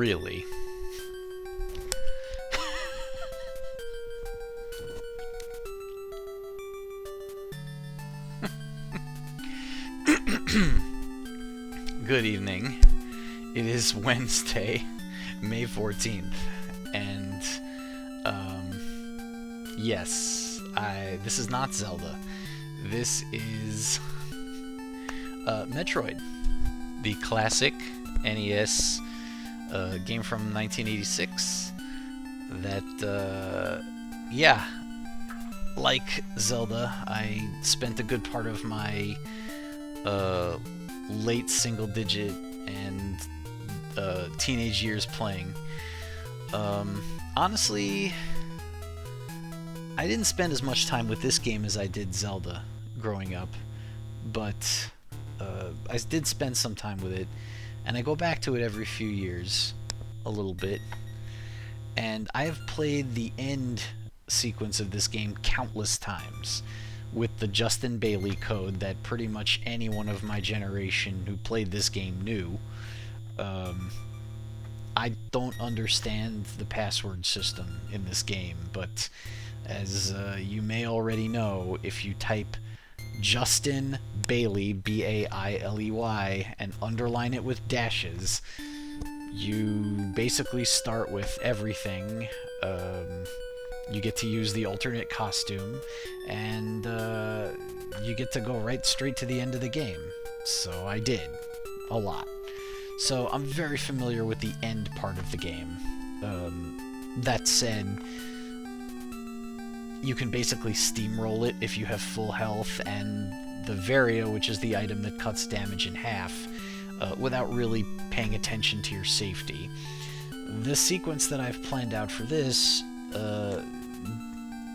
Really? Good evening. It is Wednesday, May 14th, and yes, this is not Zelda. This is Metroid, the classic NES game from 1986 that, yeah, like Zelda, I spent a good part of my late single-digit and teenage years playing. Honestly, I didn't spend as much time with this game as I did Zelda growing up, but I did spend some time with it, and I go back to it every few years, a little bit, and I have played the end sequence of this game countless times, with the Justin Bailey code that pretty much anyone of my generation who played this game knew. I don't understand the password system in this game, but as you may already know, if you type Justin Bailey, B-A-I-L-E-Y, and underline it with dashes, you basically start with everything. You get to use the alternate costume, and you get to go right straight to the end of the game. So I did. A lot. So I'm very familiar with the end part of the game. That said, you can basically steamroll it if you have full health, and the Varia, which is the item that cuts damage in half, without really paying attention to your safety. The sequence that I've planned out for this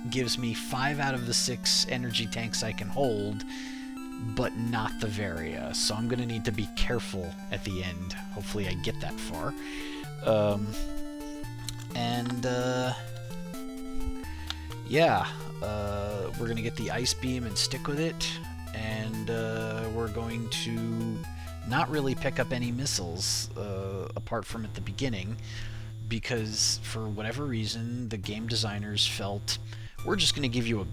gives me 5 out of the 6 energy tanks I can hold, but not the Varia, so I'm going to need to be careful at the end. Hopefully I get that far. Yeah, we're going to get the Ice Beam and stick with it, and we're going to not really pick up any missiles, apart from at the beginning, because for whatever reason, the game designers felt, we're just going to give you a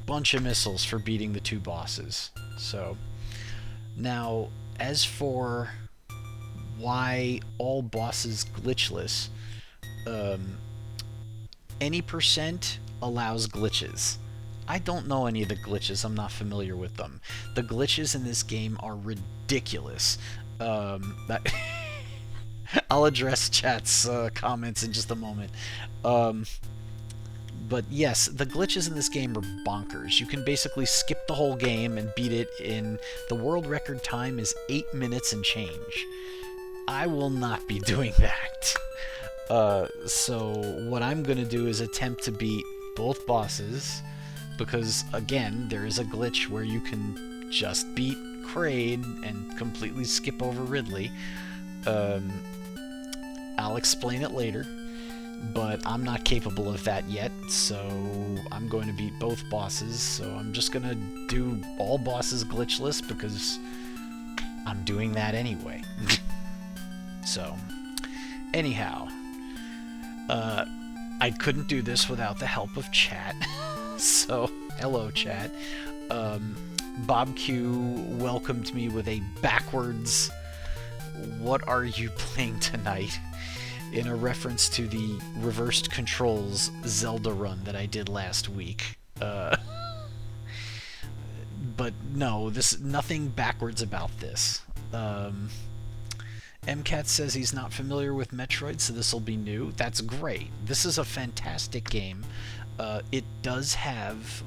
bunch of missiles for beating the 2 bosses. So, now, as for why all bosses glitchless, any percent allows glitches. I don't know any of the glitches, I'm not familiar with them. The glitches in this game are ridiculous. I'll address chat's comments in just a moment. But yes, the glitches in this game are bonkers. You can basically skip the whole game and beat it in... The world record time is 8 minutes and change. I will not be doing that. So what I'm going to do is attempt to beat both bosses, because, again, there is a glitch where you can just beat Kraid and completely skip over Ridley. I'll explain it later, but I'm not capable of that yet, so I'm going to beat both bosses, so I'm just going to do all bosses glitchless, because I'm doing that anyway. So, anyhow, I couldn't do this without the help of chat, so hello chat. Bob Q welcomed me with a backwards, "What are you playing tonight?" in a reference to the reversed controls Zelda run that I did last week. But no, nothing backwards about this. MCAT says he's not familiar with Metroid, so this will be new. That's great. This is a fantastic game. It does have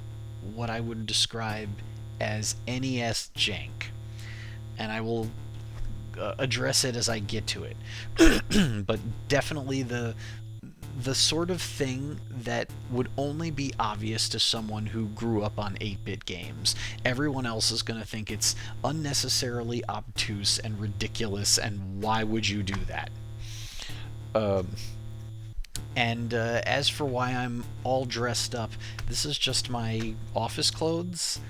what I would describe as NES jank, and I will address it as I get to it. But definitely the sort of thing that would only be obvious to someone who grew up on 8-bit games. Everyone else is going to think it's unnecessarily obtuse and ridiculous, and why would you do that? As for why I'm all dressed up, this is just my office clothes.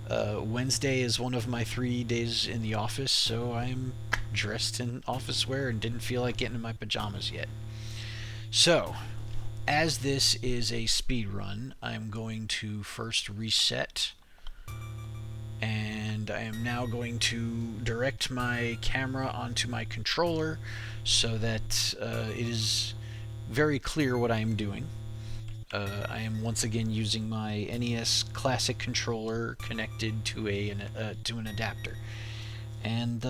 Wednesday is one of my 3 days in the office, so I'm dressed in office wear and didn't feel like getting in my pajamas yet. So, as this is a speed run, I'm going to first reset, and I am now going to direct my camera onto my controller so that it is very clear what I am doing. I am once again using my NES Classic controller connected to an adapter, and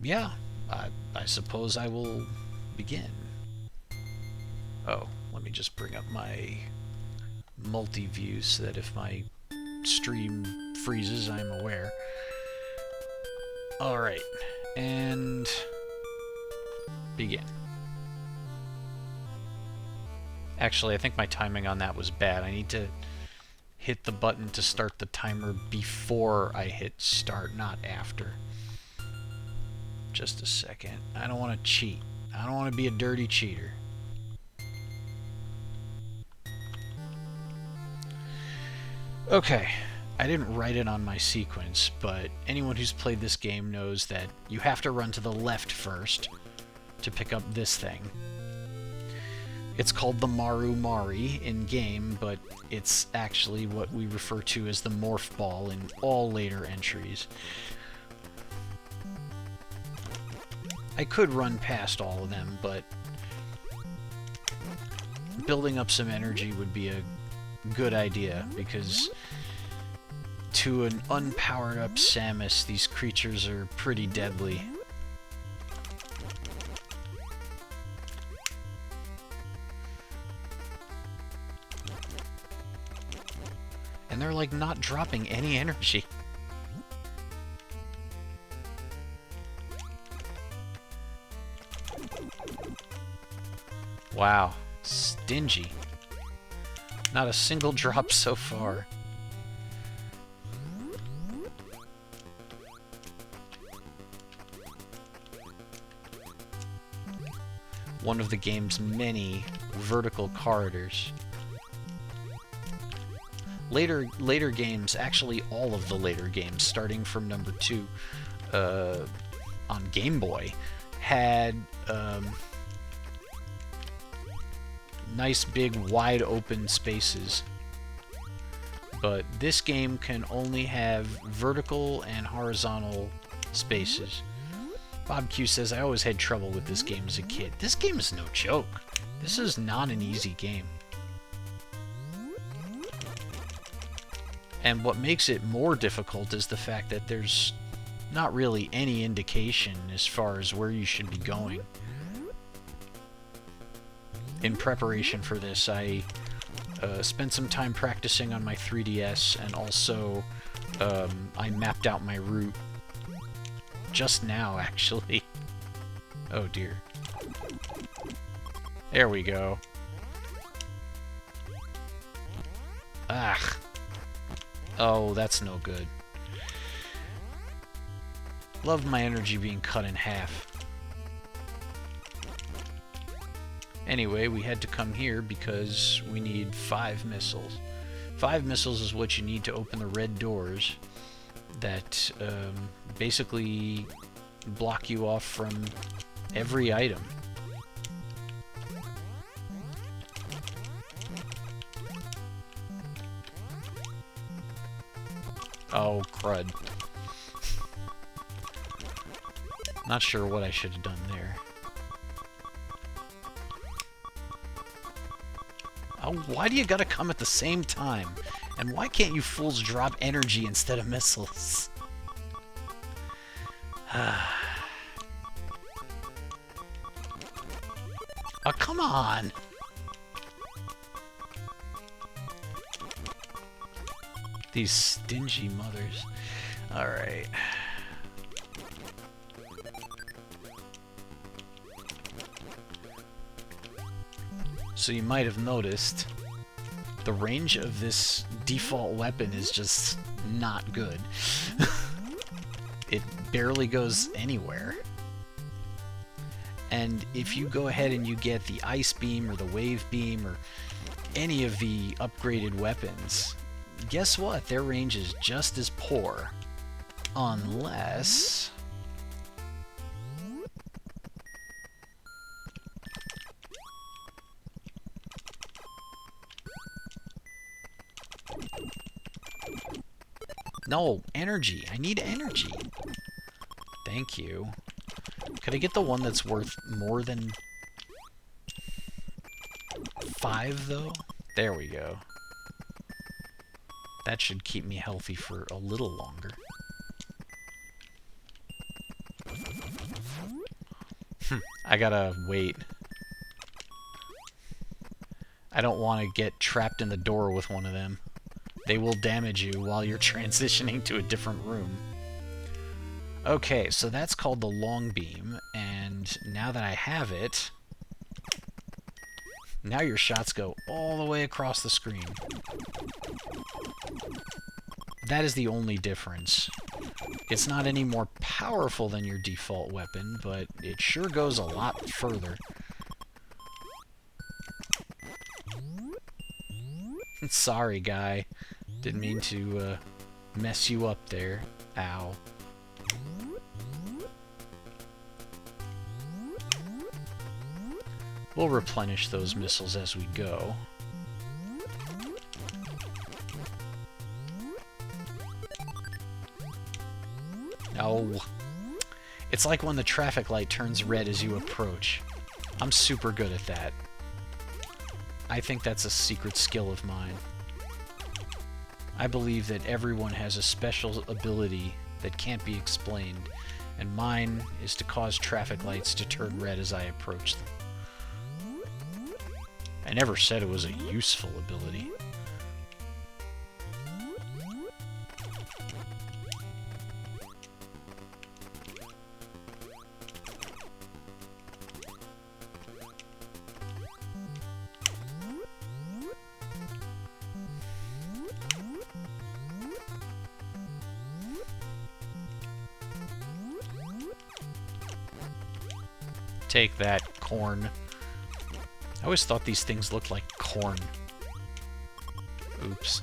yeah, I suppose I will begin. Oh, let me just bring up my multi-view so that if my stream freezes, I'm aware. Alright, and begin. Actually, I think my timing on that was bad. I need to hit the button to start the timer before I hit start, not after. Just a second. I don't want to cheat. I don't want to be a dirty cheater. Okay, I didn't write it on my sequence, but anyone who's played this game knows that you have to run to the left first to pick up this thing. It's called the Maru Mari in-game, but it's actually what we refer to as the Morph Ball in all later entries. I could run past all of them, but building up some energy would be a good idea, because to an unpowered up Samus, these creatures are pretty deadly. And they're like not dropping any energy. Wow, stingy. Not a single drop so far. One of the game's many vertical corridors. Later games, actually all of the later games, starting from number 2 on Game Boy, had nice big wide open spaces. But this game can only have vertical and horizontal spaces. Bob Q says, I always had trouble with this game as a kid. This game is no joke. This is not an easy game. And what makes it more difficult is the fact that there's not really any indication as far as where you should be going. In preparation for this, I spent some time practicing on my 3DS, and also I mapped out my route just now, actually. Oh dear. There we go. Ah. Oh, that's no good. Love my energy being cut in half. Anyway, we had to come here because we need 5 missiles. 5 missiles is what you need to open the red doors that basically block you off from every item. Oh, crud. Not sure what I should have done there. Oh, why do you gotta come at the same time? And why can't you fools drop energy instead of missiles? Oh, come on! These stingy mothers. Alright. So you might have noticed the range of this default weapon is just not good. It barely goes anywhere. And if you go ahead and you get the ice beam or the wave beam or any of the upgraded weapons, guess what? Their range is just as poor. Unless... No, energy. I need energy. Thank you. Could I get the one that's worth more than 5, though? There we go. That should keep me healthy for a little longer. I gotta wait. I don't want to get trapped in the door with one of them. They will damage you while you're transitioning to a different room. Okay, so that's called the long beam, and now that I have it, now your shots go all the way across the screen. That is the only difference. It's not any more powerful than your default weapon, but it sure goes a lot further. Sorry, guy. Didn't mean to mess you up there. Ow. We'll replenish those missiles as we go. No. It's like when the traffic light turns red as you approach. I'm super good at that. I think that's a secret skill of mine. I believe that everyone has a special ability that can't be explained, and mine is to cause traffic lights to turn red as I approach them. I never said it was a useful ability. Take that, corn. I always thought these things looked like corn. Oops.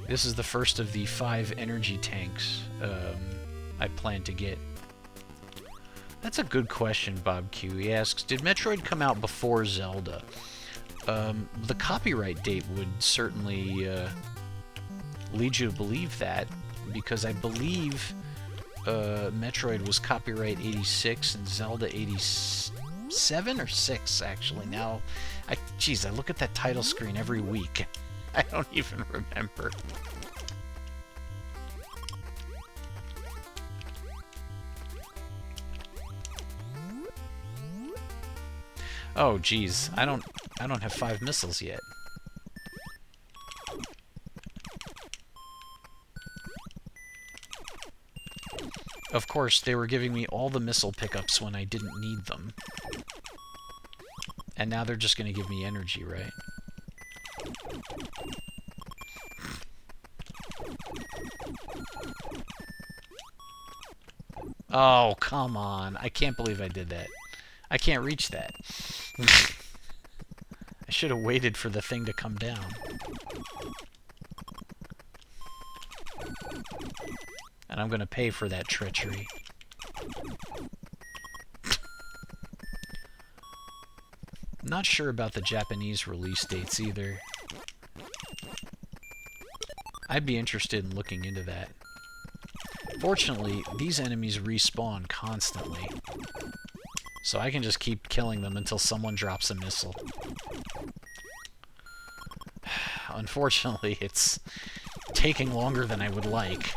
This is the first of the 5 energy tanks I plan to get. That's a good question, Bob Q. He asks, did Metroid come out before Zelda? The copyright date would certainly lead you to believe that, because I believe Metroid was copyright 86 and Zelda 87 or 6, actually. Now, geez, I look at that title screen every week. I don't even remember. Oh, geez, I don't have 5 missiles yet. Of course, they were giving me all the missile pickups when I didn't need them. And now they're just going to give me energy, right? Oh, come on. I can't believe I did that. I can't reach that. I should have waited for the thing to come down. And I'm going to pay for that treachery. Not sure about the Japanese release dates either. I'd be interested in looking into that. Fortunately, these enemies respawn constantly. So I can just keep killing them until someone drops a missile. Unfortunately, it's taking longer than I would like.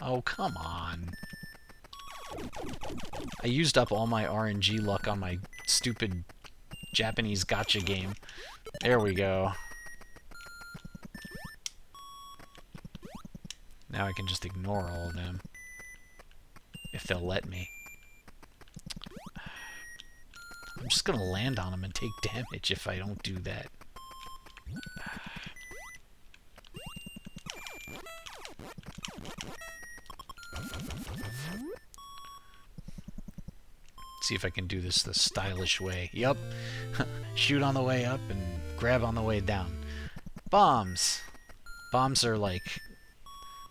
Oh, come on. I used up all my RNG luck on my stupid Japanese gacha game. There we go. Now I can just ignore all of them. If they'll let me. I'm just gonna land on them and take damage if I don't do that. See if I can do this the stylish way. Yup. Shoot on the way up and grab on the way down. Bombs. Bombs are like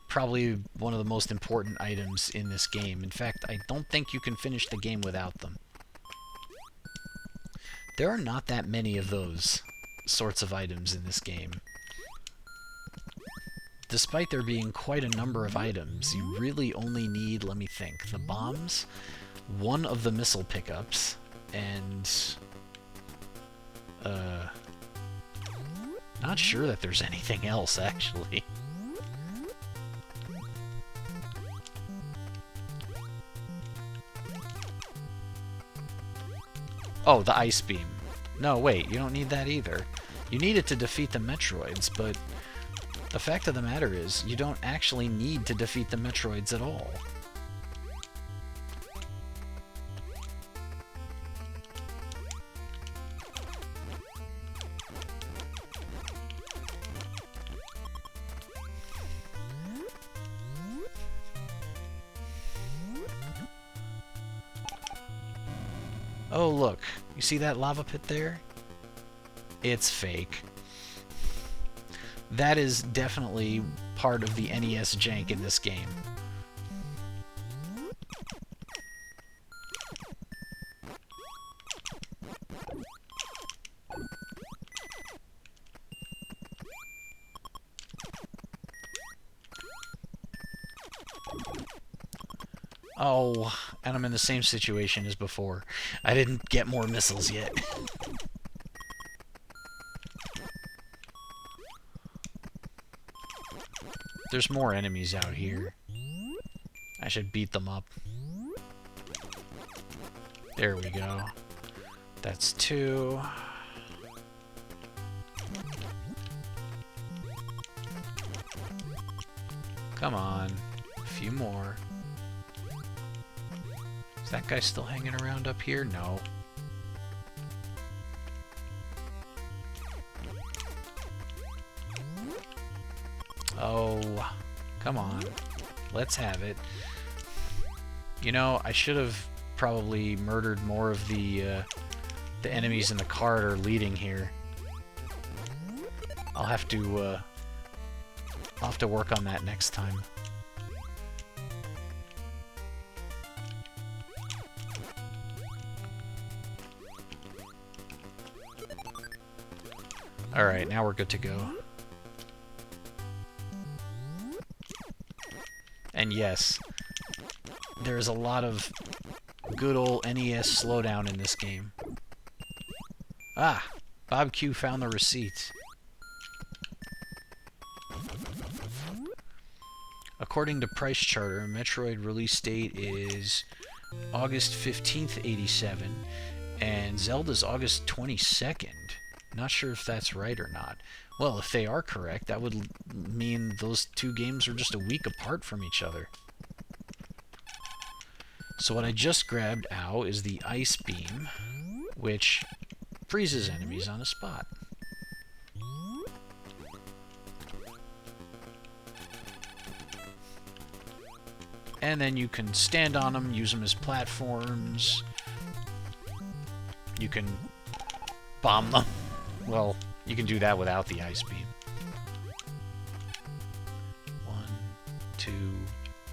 probably one of the most important items in this game. In fact, I don't think you can finish the game without them. There are not that many of those sorts of items in this game. Despite there being quite a number of items, you really only need, let me think, the bombs, one of the missile pickups, and not sure that there's anything else, actually. Oh, the ice beam. No, wait, you don't need that either. You need it to defeat the Metroids, but the fact of the matter is, you don't actually need to defeat the Metroids at all. Oh, look. You see that lava pit there? It's fake. That is definitely part of the NES jank in this game. Oh, and I'm in the same situation as before. I didn't get more missiles yet. There's more enemies out here. I should beat them up. There we go. That's 2. Come on. A few more. Is that guy still hanging around up here? No. Oh, come on. Let's have it. You know, I should have probably murdered more of the enemies in the corridor leading here. I'll have to work on that next time. Alright, now we're good to go. And yes, there's a lot of good old NES slowdown in this game. Ah! Bob Q found the receipt. According to Price Charter, Metroid release date is August 15th, 87, and Zelda's August 22nd. Not sure if that's right or not. Well, if they are correct, that would mean those two games are just a week apart from each other. So what I just grabbed, ow, is the ice beam, which freezes enemies on the spot. And then you can stand on them, use them as platforms. You can bomb them. Well, you can do that without the ice beam. 1, 2,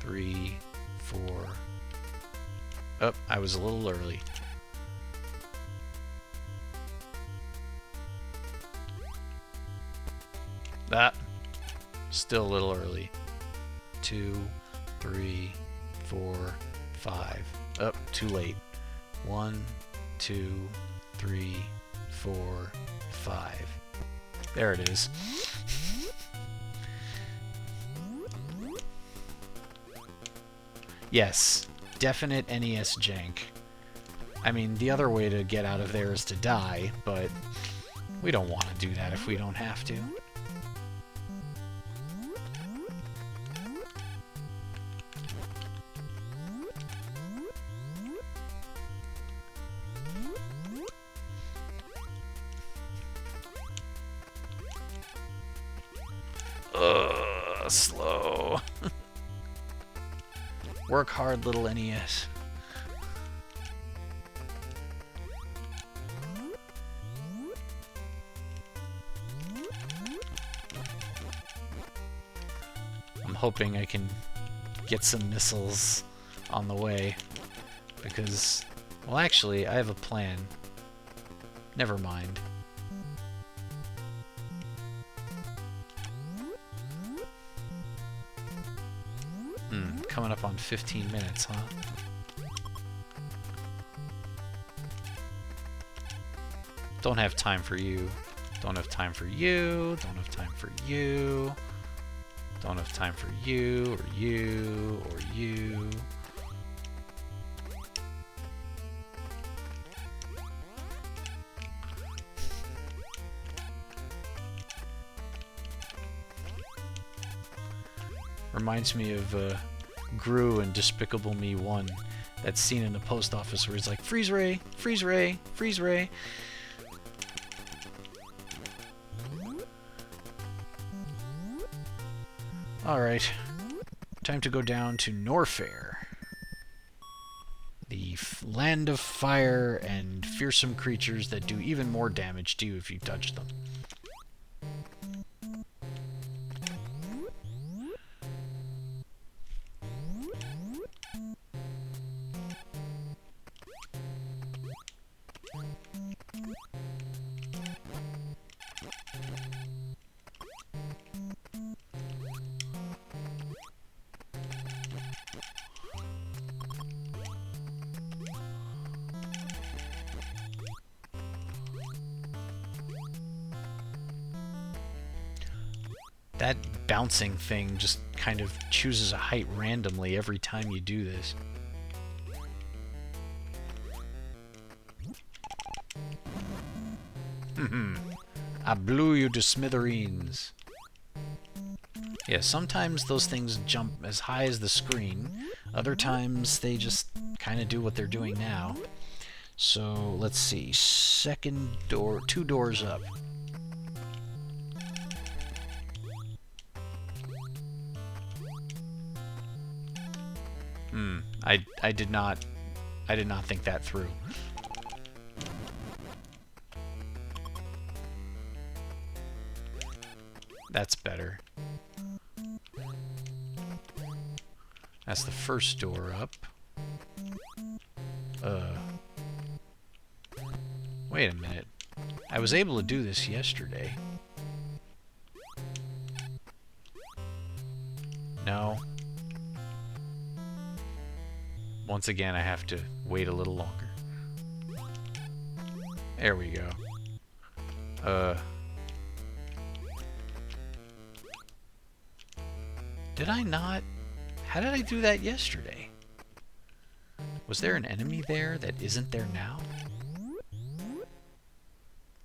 3, 4. Oh, I was a little early. That. Still a little early. 2, 3, 4, 5. Oh, too late. 1, 2, 3, 4, 5. There it is. Yes, definite NES jank. I mean, the other way to get out of there is to die, but we don't want to do that if we don't have to. Slow. Work hard, little NES. hoping I can get some missiles on the way. Because, well, actually, I have a plan. Never mind. Coming up on 15 minutes, huh? Don't have time for you. Don't have time for you. Don't have time for you. Don't have time for you, or you, or you. Reminds me of Gru in Despicable Me 1. That scene in the post office where he's like, "Freeze ray, freeze ray, freeze ray." Alright, time to go down to Norfair. The land of fire and fearsome creatures that do even more damage to you if you touch them. That bouncing thing just kind of chooses a height randomly every time you do this. I blew you to smithereens. Yeah, sometimes those things jump as high as the screen. Other times they just kind of do what they're doing now. So, let's see. Second door, 2 doors up. I did not think that through. That's better. That's the first door up. Wait a minute. I was able to do this yesterday. No. Once again, I have to wait a little longer. There we go. Did I not? How did I do that yesterday? Was there an enemy there that isn't there now?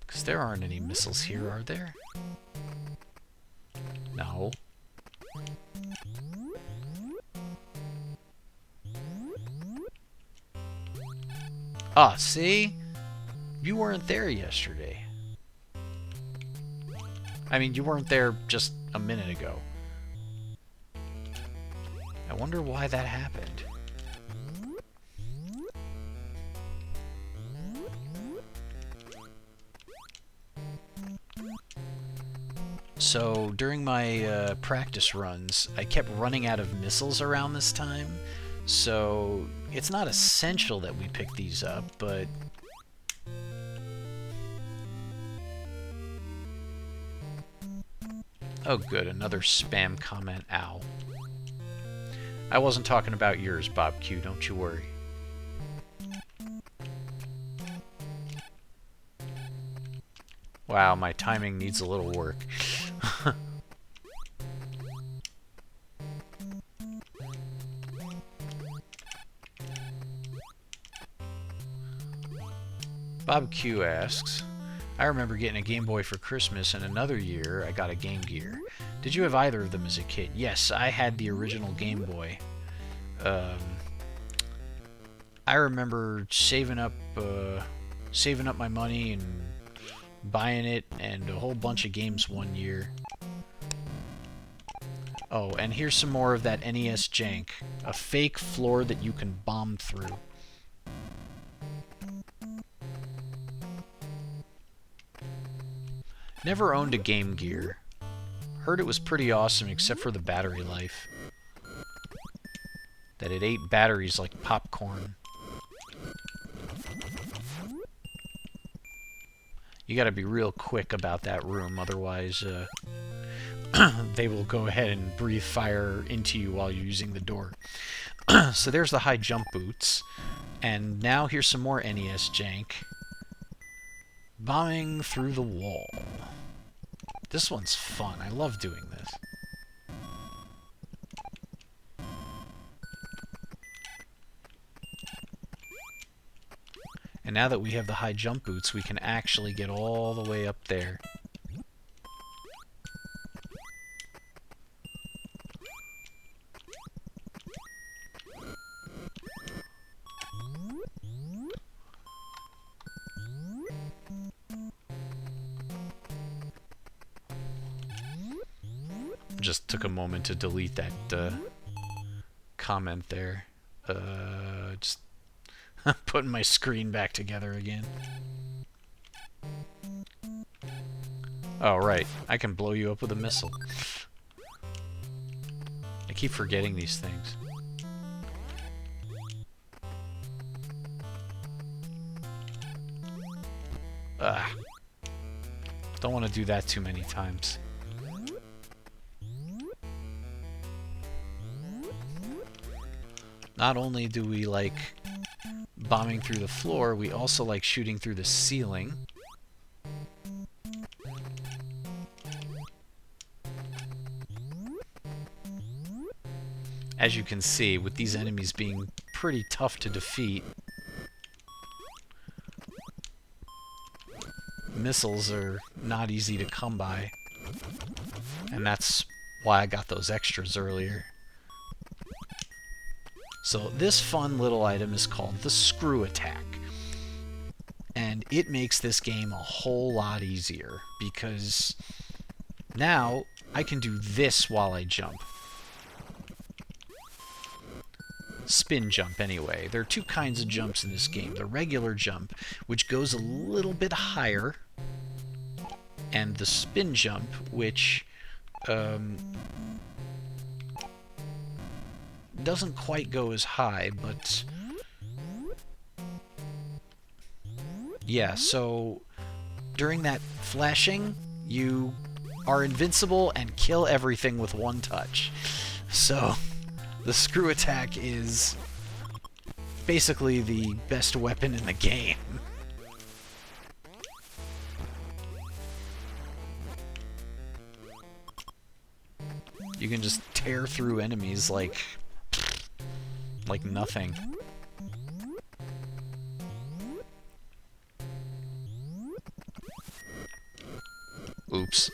Because there aren't any missiles here, are there? No. Ah, see? You weren't there yesterday. I mean, you weren't there just a minute ago. I wonder why that happened. So, during my practice runs, I kept running out of missiles around this time. So, it's not essential that we pick these up, but... Oh good, another spam comment, ow. I wasn't talking about yours, Bob Q, don't you worry. Wow, my timing needs a little work. Bob Q asks, I remember getting a Game Boy for Christmas, and another year I got a Game Gear. Did you have either of them as a kid? Yes, I had the original Game Boy. I remember saving up my money and buying it, and a whole bunch of games one year. Oh, and here's some more of that NES jank. A fake floor that you can bomb through. Never owned a Game Gear. Heard it was pretty awesome, except for the battery life. That it ate batteries like popcorn. You gotta be real quick about that room, otherwise they will go ahead and breathe fire into you while you're using the door. So there's the high jump boots. And now here's some more NES jank. Bombing through the wall. This one's fun. I love doing this. And now that we have the high jump boots, we can actually get all the way up there. Just took a moment to delete that comment there. Just putting my screen back together again. Oh, right. I can blow you up with a missile. I keep forgetting these things. Ugh. Don't want to do that too many times. Not only do we like bombing through the floor, we also like shooting through the ceiling. As you can see, with these enemies being pretty tough to defeat, missiles are not easy to come by. And that's why I got those extras earlier. So this fun little item is called the Screw Attack. And it makes this game a whole lot easier, because now I can do this while I jump. Spin jump, anyway. There are two kinds of jumps in this game. The regular jump, which goes a little bit higher, and the spin jump, which doesn't quite go as high, but yeah, so during that flashing, you are invincible and kill everything with one touch. So the Screw Attack is basically the best weapon in the game. You can just tear through enemies like nothing. Oops.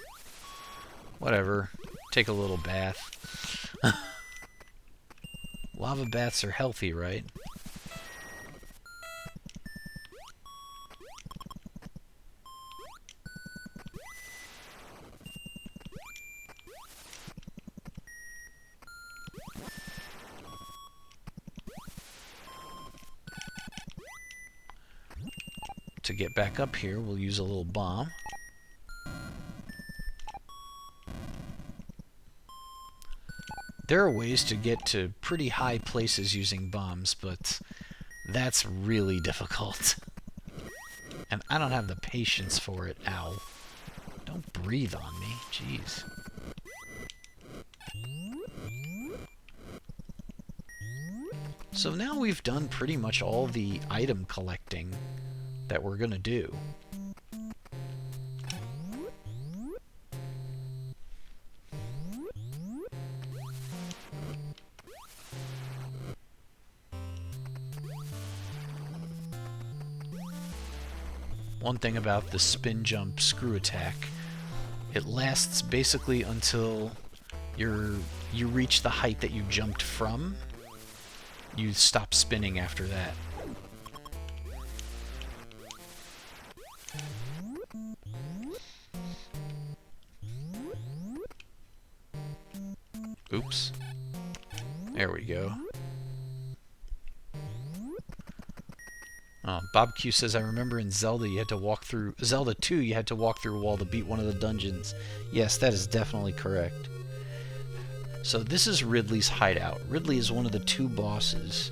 Whatever. Take a little bath. Lava baths are healthy, right? To get back up here, we'll use a little bomb. There are ways to get to pretty high places using bombs, but that's really difficult. And I don't have the patience for it. Ow. Don't breathe on me. Jeez. So now we've done pretty much all the item collecting that we're gonna do. One thing about the spin jump screw attack, it lasts basically until you reach the height that you jumped from. You stop spinning after that. Oops. There we go. Bob Q says, I remember in Zelda you had to walk through... Zelda 2, you had to walk through a wall to beat one of the dungeons. Yes, that is definitely correct. So this is Ridley's hideout. Ridley is one of the 2 bosses.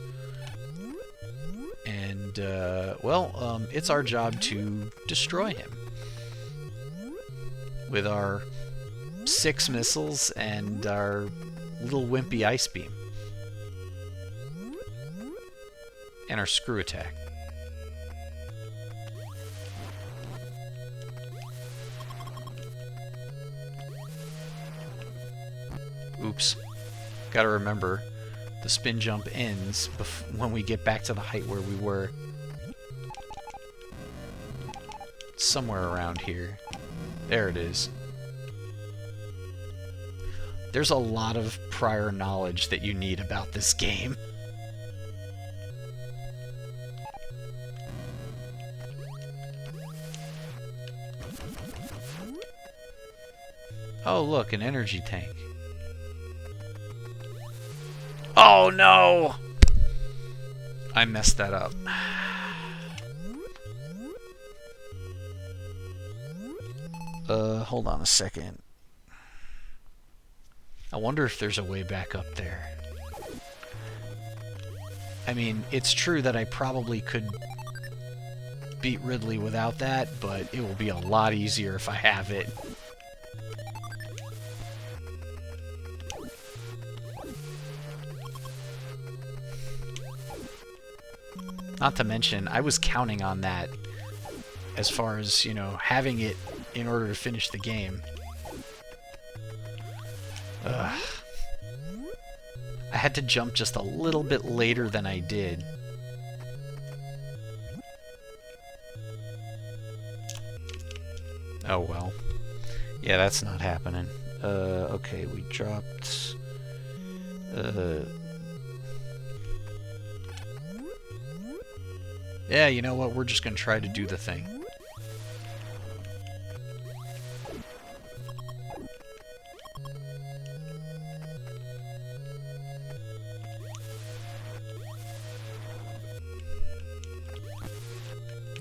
And, it's our job to destroy him. With our 6 missiles and our little wimpy ice beam. And our screw attack. Oops. Gotta remember, the spin jump ends when we get back to the height where we were. Somewhere around here. There it is. There's a lot of prior knowledge that you need about this game. Oh, look, an energy tank. Oh, no! I messed that up. Hold on a second. I wonder if there's a way back up there. I mean, it's true that I probably could beat Ridley without that, but it will be a lot easier if I have it. Not to mention, I was counting on that as far as, you know, having it in order to finish the game. Ugh. I had to jump just a little bit later than I did. Oh well. Yeah, that's not happening. Okay, we dropped... Yeah, you know what? We're just gonna try to do the thing.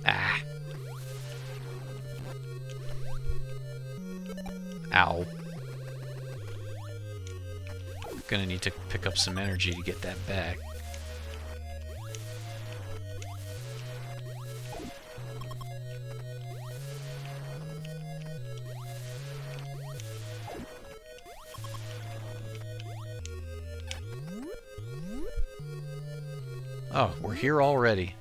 Ah. Ow. Gonna need to pick up some energy to get that back. Oh, we're here already.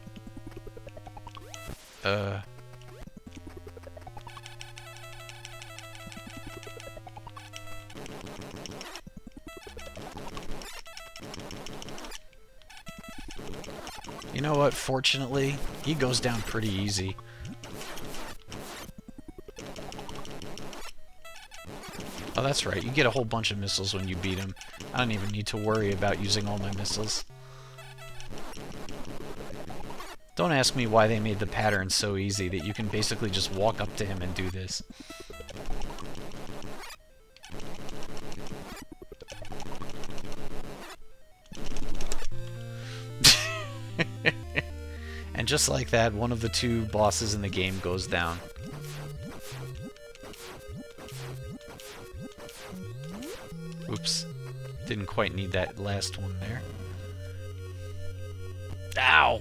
You know what? Fortunately, he goes down pretty easy. Oh, that's right. You get a whole bunch of missiles when you beat him. I don't even need to worry about using all my missiles. Don't ask me why they made the pattern so easy that you can basically just walk up to him and do this. And just like that, one of the 2 bosses in the game goes down. Oops. Didn't quite need that last one there. Ow!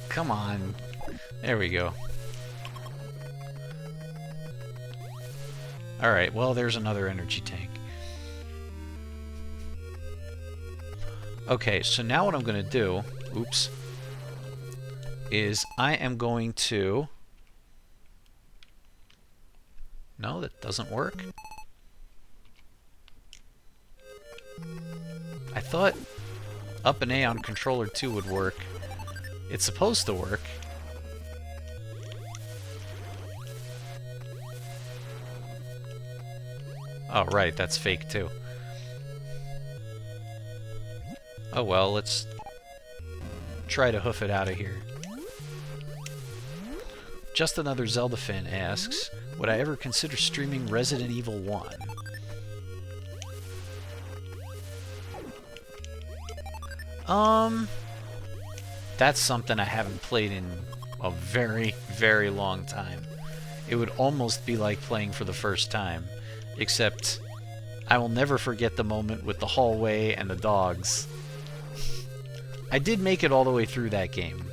Come on. There we go. Alright, well, there's another energy tank. Okay, so now what I'm going to do, oops, is I am going to... No, that doesn't work. I thought up and A on controller 2 would work. It's supposed to work. Oh, right, that's fake too. Oh well, let's try to hoof it out of here. Just Another Zelda fan asks, would I ever consider streaming Resident Evil 1? That's something I haven't played in a very, very long time. It would almost be like playing for the first time, except I will never forget the moment with the hallway and the dogs. I did make it all the way through that game,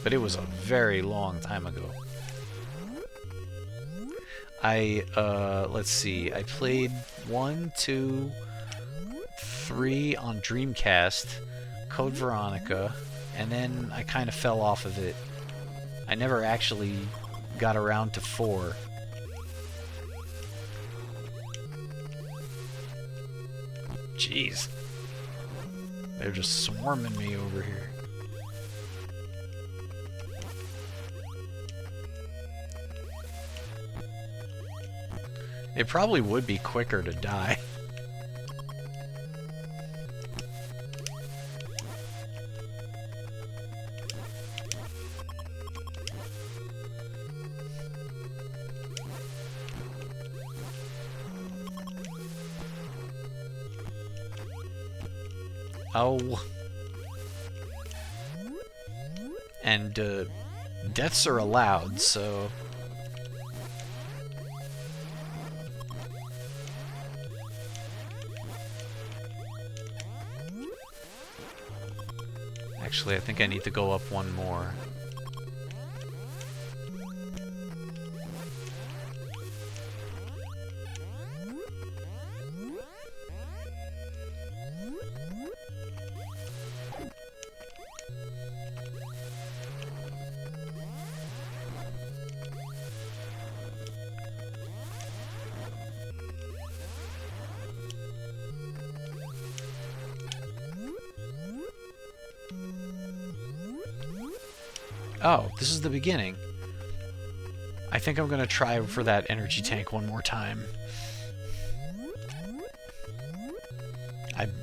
but it was a very long time ago. Let's see, I played 1, 2, 3 on Dreamcast, Code Veronica, and then I kind of fell off of it. I never actually got around to 4. Jeez. They're just swarming me over here. It probably would be quicker to die. Oh. And, deaths are allowed, so... Actually, I think I need to go up one more. Oh, this is the beginning. I think I'm gonna try for that energy tank one more time.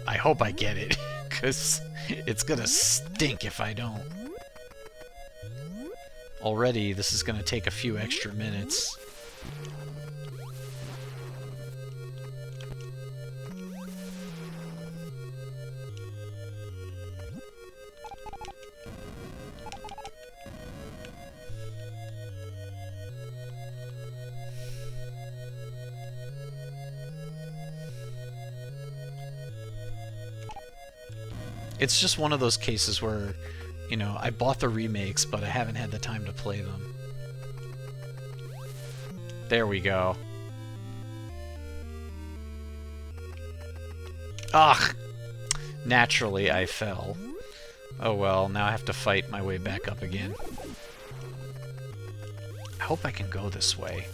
I hope I get it, because it's gonna stink if I don't. Already, this is gonna take a few extra minutes. It's just one of those cases where, you know, I bought the remakes, but I haven't had the time to play them. There we go. Ugh! Naturally, I fell. Oh well, now I have to fight my way back up again. I hope I can go this way.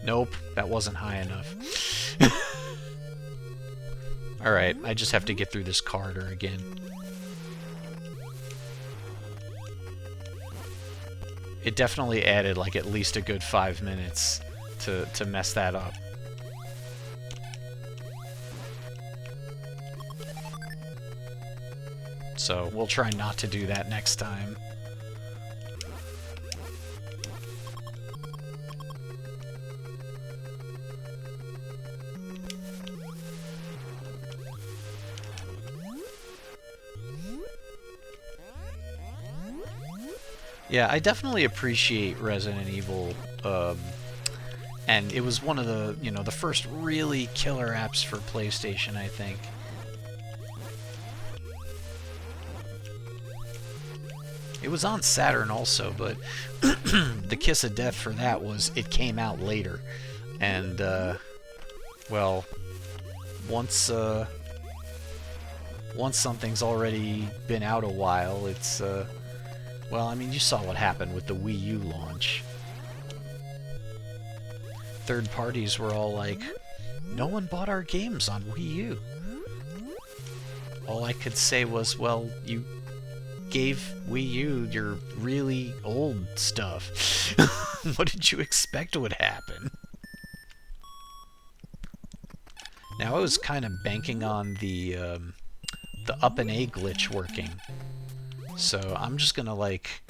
Nope, that wasn't high enough. Alright, I just have to get through this corridor again. It definitely added like at least a good 5 minutes to mess that up. So we'll try not to do that next time. Yeah, I definitely appreciate Resident Evil, and it was one of the, you know, the first really killer apps for PlayStation, I think. It was on Saturn also, but the kiss of death for that was it came out later. And, well, once something's already been out a while, it's, well, I mean, you saw what happened with the Wii U launch. Third parties were all like, no one bought our games on Wii U. All I could say was, well, you gave Wii U your really old stuff. What did you expect would happen? Now I was kind of banking on the up and A glitch working, so I'm just gonna like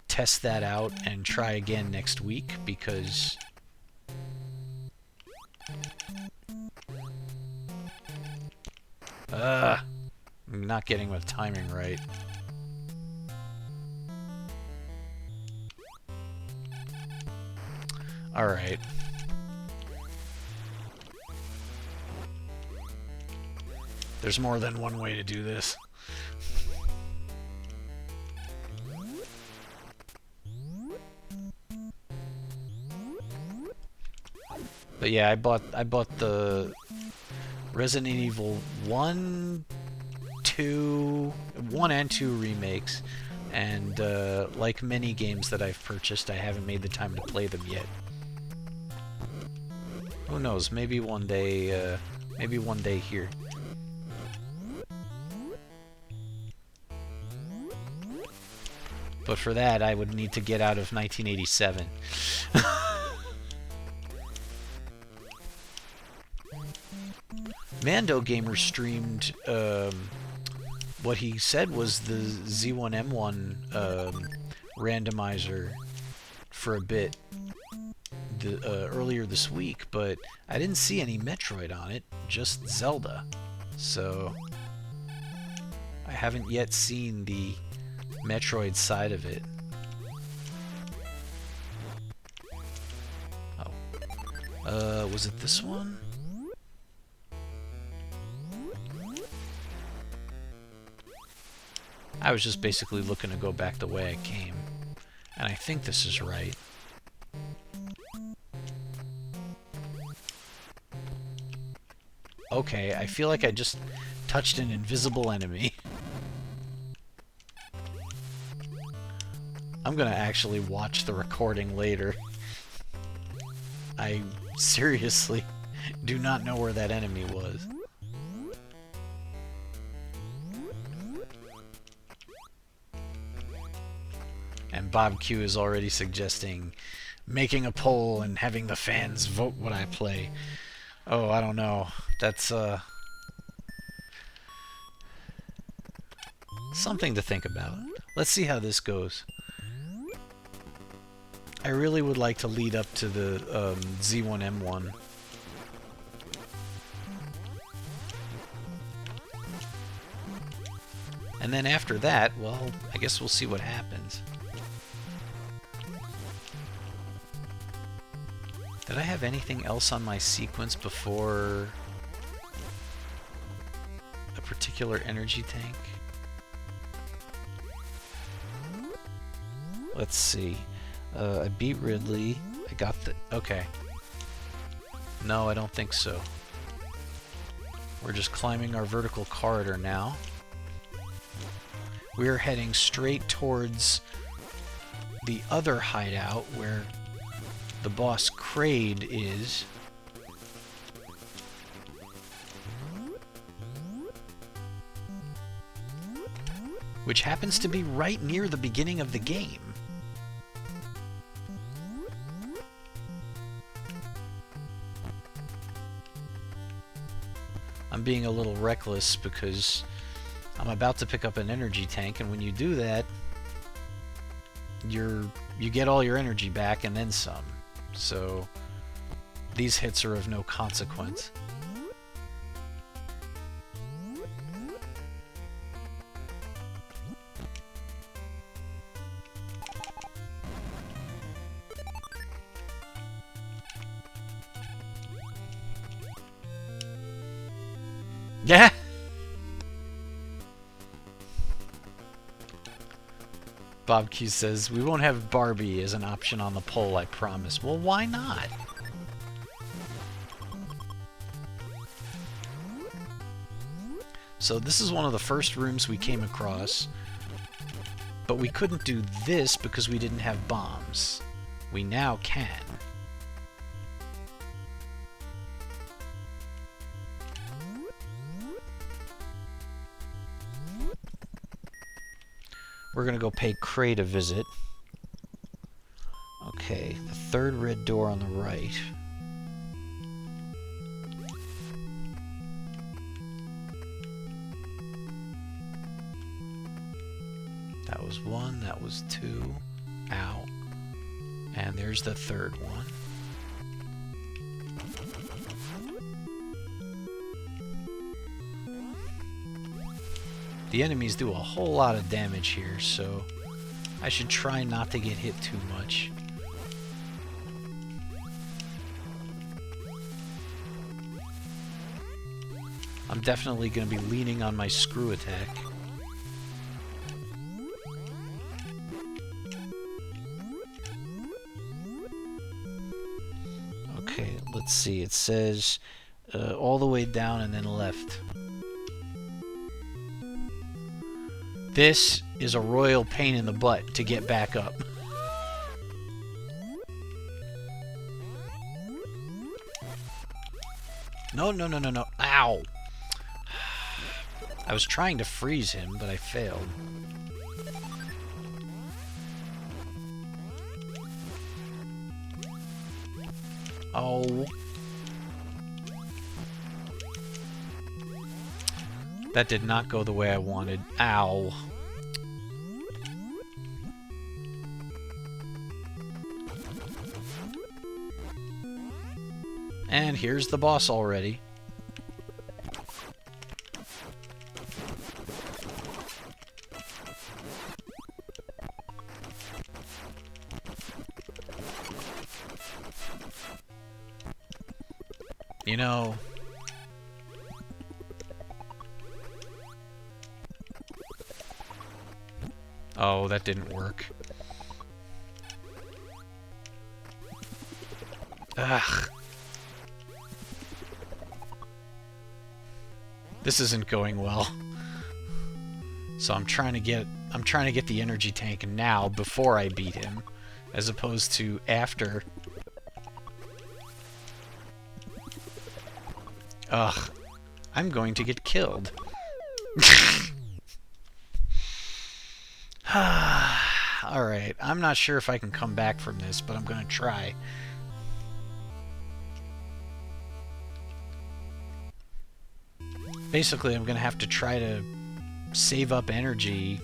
test that out and try again next week because I'm not getting the timing right. Alright. There's more than one way to do this. But yeah, I bought the Resident Evil 1 and 2 remakes, and like many games that I've purchased, I haven't made the time to play them yet. Who knows, maybe one day here. But for that, I would need to get out of 1987. Mando Gamer streamed what he said was the Z1M1 randomizer for a bit earlier this week, but I didn't see any Metroid on it, just Zelda. So I haven't yet seen the Metroid side of it. Oh. Was it this one? I was just basically looking to go back the way I came. And I think this is right. Okay, I feel like I just touched an invisible enemy. I'm gonna actually watch the recording later. I seriously do not know where that enemy was. And Bob Q is already suggesting making a poll and having the fans vote what I play. Oh, I don't know. That's, something to think about. Let's see how this goes. I really would like to lead up to the Z1M1. And then after that, well, I guess we'll see what happens. Did I have anything else on my sequence before a particular energy tank? Let's see. I beat Ridley. I got the... Okay. No, I don't think so. We're just climbing our vertical corridor now. We're heading straight towards the other hideout where the boss Kraid is. Which happens to be right near the beginning of the game. I'm being a little reckless because I'm about to pick up an energy tank, and when you do that, you get all your energy back and then some. So these hits are of no consequence. Yeah. Bob Q says, we won't have Barbie as an option on the poll, I promise. Well, why not? So this is one of the first rooms we came across, but we couldn't do this because we didn't have bombs. We now can. We're gonna go pay Crate a visit. Okay, the third red door on the right. That was one, that was two. Ow. And there's the third one. The enemies do a whole lot of damage here, so I should try not to get hit too much. I'm definitely going to be leaning on my screw attack. Okay, let's see. It says all the way down and then left. This is a royal pain in the butt to get back up. No, no, no, no, no. Ow! I was trying to freeze him, but I failed. Oh. That did not go the way I wanted. Ow. And here's the boss already. You know... Oh, that didn't work. Ugh. This isn't going well. So I'm trying to get the energy tank now before I beat him, as opposed to after. Ugh. I'm going to get killed. Alright, I'm not sure if I can come back from this, but I'm gonna try. Basically, I'm gonna have to try to save up energy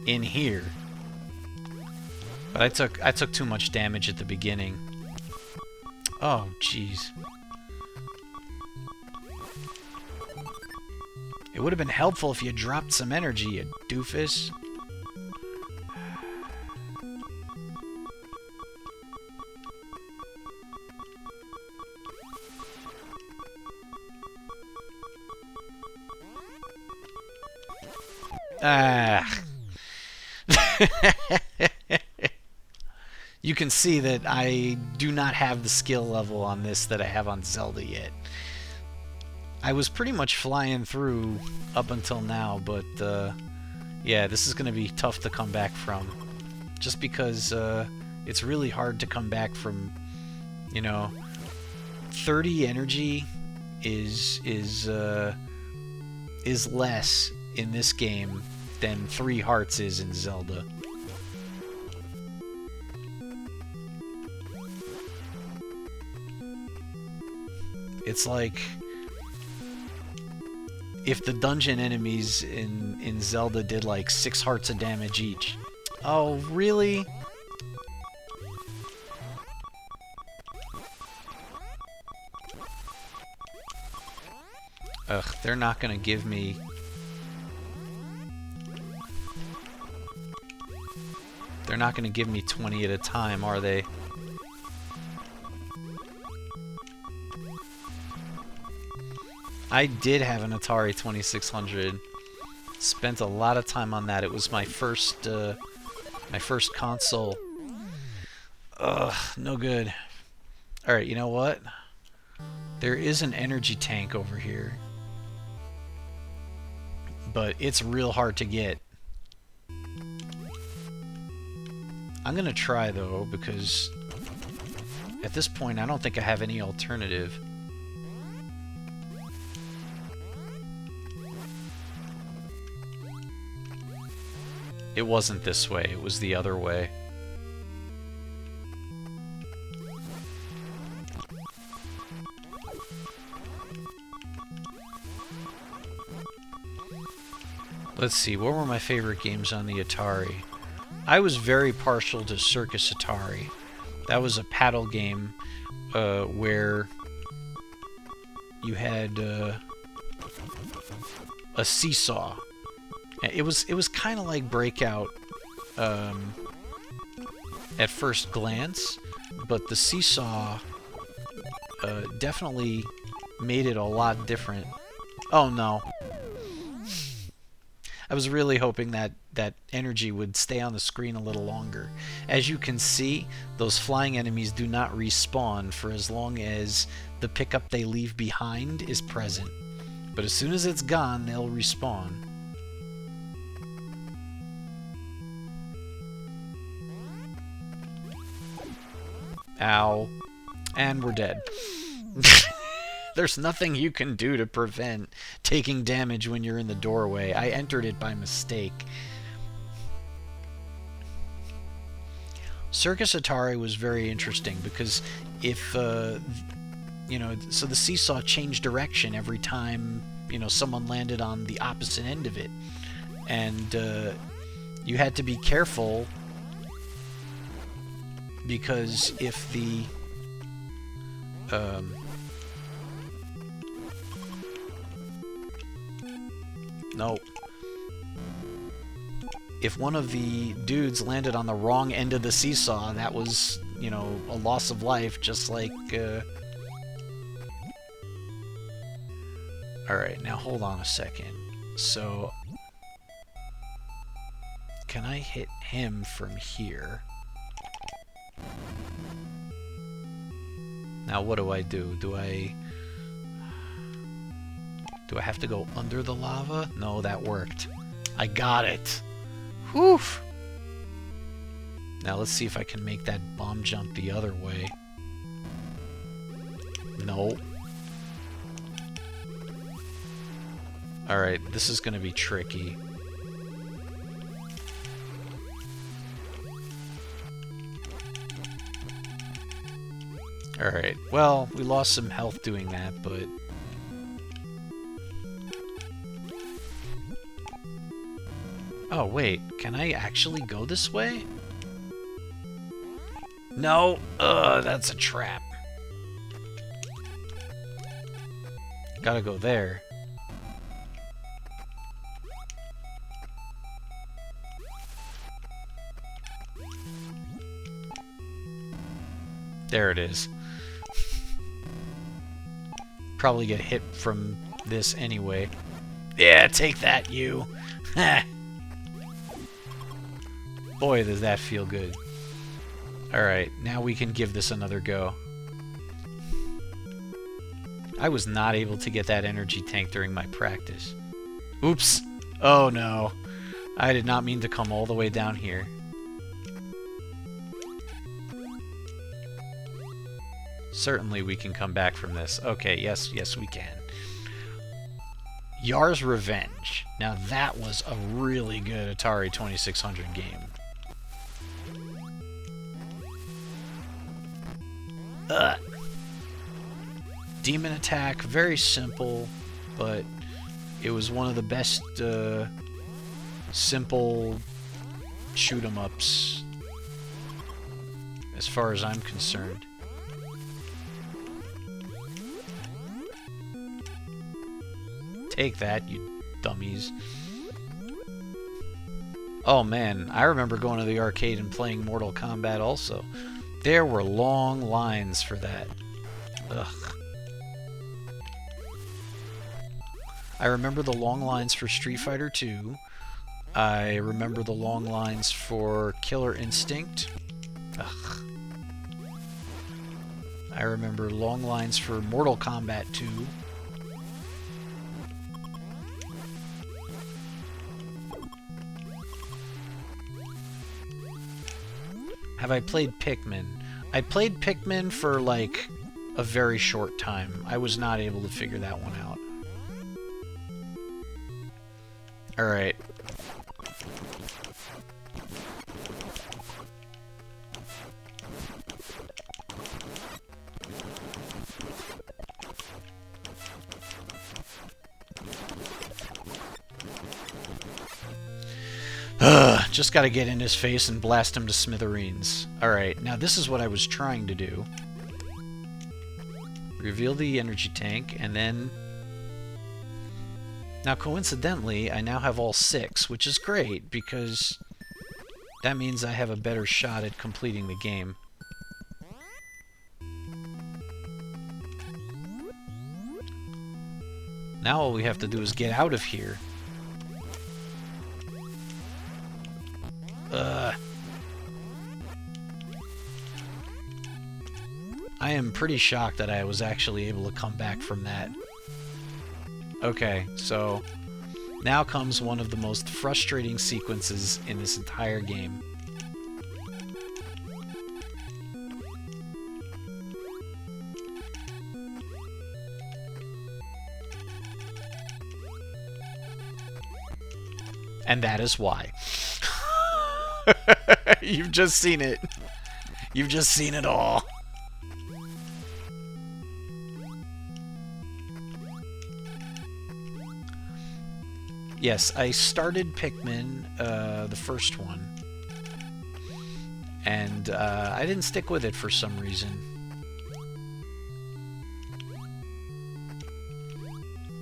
in here. But I took too much damage at the beginning. Oh, jeez. It would have been helpful if you dropped some energy, you doofus. Ah. You can see that I do not have the skill level on this that I have on Zelda yet. I was pretty much flying through up until now, but yeah, this is going to be tough to come back from. Just because it's really hard to come back from, you know, 30 energy is less in this game than 3 hearts is in Zelda. It's like if the dungeon enemies in Zelda did like 6 hearts of damage each. Oh, really? Ugh, they're not gonna give me... They're not gonna give me 20 at a time, are they? I did have an Atari 2600. Spent a lot of time on that. It was my first console. Ugh, no good. Alright, you know what? There is an energy tank over here. But it's real hard to get. I'm gonna try, though, because at this point I don't think I have any alternative. It wasn't this way, it was the other way. Let's see, what were my favorite games on the Atari? I was very partial to Circus Atari. That was a paddle game where you had a seesaw. It was kind of like Breakout at first glance, but the seesaw definitely made it a lot different. Oh no. I was really hoping that energy would stay on the screen a little longer. As you can see, those flying enemies do not respawn for as long as the pickup they leave behind is present. But as soon as it's gone, they'll respawn. Ow. And we're dead. There's nothing you can do to prevent taking damage when you're in the doorway. I entered it by mistake. Circus Atari was very interesting because if, you know, so the seesaw changed direction every time, you know, someone landed on the opposite end of it. And you had to be careful because if the... no. If one of the dudes landed on the wrong end of the seesaw, that was, you know, a loss of life, just like... Alright, now hold on a second. So... can I hit him from here? Now what do I do? Do I have to go under the lava? No, that worked. I got it. Whew! Now let's see if I can make that bomb jump the other way. No. Alright, this is gonna be tricky. Alright, well, we lost some health doing that, but... oh, wait, can I actually go this way? No! That's a trap. Gotta go there. There it is. Probably get hit from this anyway. Yeah, take that, you! Boy, does that feel good. Alright, now we can give this another go. I was not able to get that energy tank during my practice. Oops! Oh no. I did not mean to come all the way down here. Certainly we can come back from this. Okay, yes, we can. Yar's Revenge. Now that was a really good Atari 2600 game. Demon Attack, very simple, but it was one of the best simple shoot-em-ups as far as I'm concerned. Take that, you dummies. Oh man, I remember going to the arcade and playing Mortal Kombat also. There were long lines for that. Ugh. I remember the long lines for Street Fighter 2. I remember the long lines for Killer Instinct. Ugh. I remember long lines for Mortal Kombat 2. Have I played Pikmin? I played Pikmin for, like, a very short time. I was not able to figure that one out. Alright. Just gotta get in his face and blast him to smithereens. Alright, now this is what I was trying to do. Reveal the energy tank, and then... Now, coincidentally, I now have all 6, which is great, because that means I have a better shot at completing the game. Now all we have to do is get out of here. I am pretty shocked that I was actually able to come back from that. Okay, so now comes one of the most frustrating sequences in this entire game. And that is why. You've just seen it. You've just seen it all. Yes, I started Pikmin, the first one, and I didn't stick with it for some reason.